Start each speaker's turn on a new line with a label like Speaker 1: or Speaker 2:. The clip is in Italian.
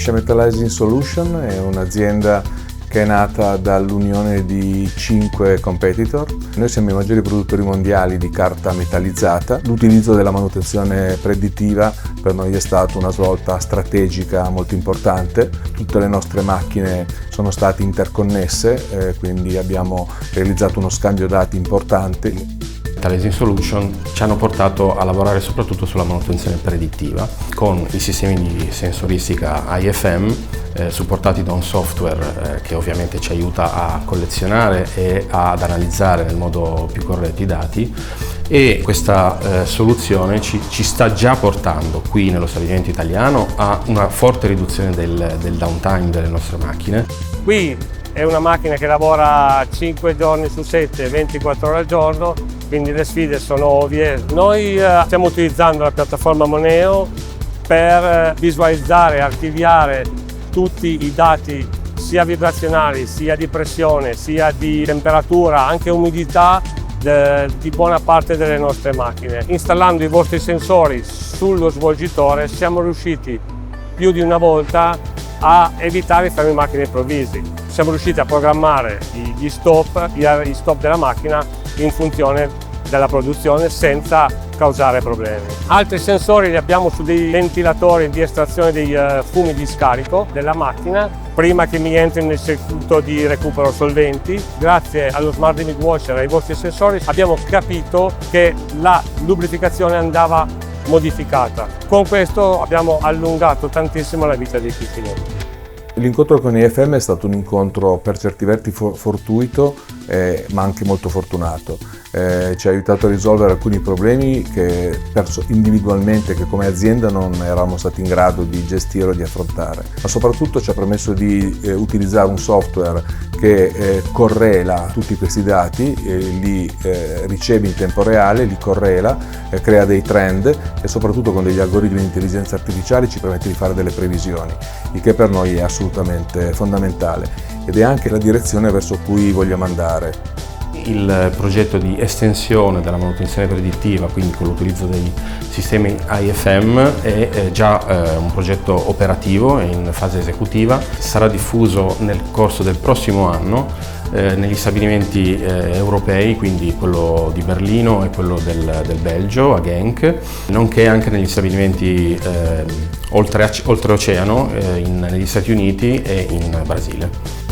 Speaker 1: Brescia Metallizing Solution è un'azienda che è nata dall'unione di 5 competitor. Noi siamo i maggiori produttori mondiali di carta metallizzata. L'utilizzo della manutenzione predittiva per noi è stata una svolta strategica molto importante. Tutte le nostre macchine sono state interconnesse, quindi abbiamo realizzato uno scambio dati importante.
Speaker 2: Metallizing Solution ci hanno portato a lavorare soprattutto sulla manutenzione predittiva con i sistemi di sensoristica IFM supportati da un software che ovviamente ci aiuta a collezionare e ad analizzare nel modo più corretto i dati, e questa soluzione ci sta già portando qui nello stabilimento italiano a una forte riduzione del downtime delle nostre macchine.
Speaker 3: Qui è una macchina che lavora 5 giorni su 7, 24 ore al giorno, quindi le sfide sono ovvie. Noi stiamo utilizzando la piattaforma Moneo per visualizzare e archiviare tutti i dati sia vibrazionali, sia di pressione, sia di temperatura, anche umidità di buona parte delle nostre macchine. Installando i vostri sensori sullo svolgitore siamo riusciti più di una volta a evitare i fermi macchine improvvisi. Siamo riusciti a programmare gli stop della macchina in funzione della produzione senza causare problemi. Altri sensori li abbiamo su dei ventilatori di estrazione dei fumi di scarico della macchina prima che mi entri nel circuito di recupero solventi. Grazie allo Smart Limit Washer e ai vostri sensori abbiamo capito che la lubrificazione andava modificata. Con questo abbiamo allungato tantissimo la vita dei filtri.
Speaker 1: L'incontro con IFM è stato un incontro per certi versi fortuito, ma anche molto fortunato. Ci ha aiutato a risolvere alcuni problemi che individualmente, che come azienda non eravamo stati in grado di gestire o di affrontare, ma soprattutto ci ha permesso di utilizzare un software che correla tutti questi dati, li riceve in tempo reale, li correla, crea dei trend e soprattutto con degli algoritmi di intelligenza artificiale ci permette di fare delle previsioni, il che per noi è assolutamente fondamentale ed è anche la direzione verso cui vogliamo andare.
Speaker 2: Il progetto di estensione della manutenzione predittiva, quindi con l'utilizzo dei sistemi IFM, è già un progetto operativo, è in fase esecutiva, sarà diffuso nel corso del prossimo anno negli stabilimenti europei, quindi quello di Berlino e quello del Belgio, a Genk, nonché anche negli stabilimenti oltreoceano negli Stati Uniti e in Brasile.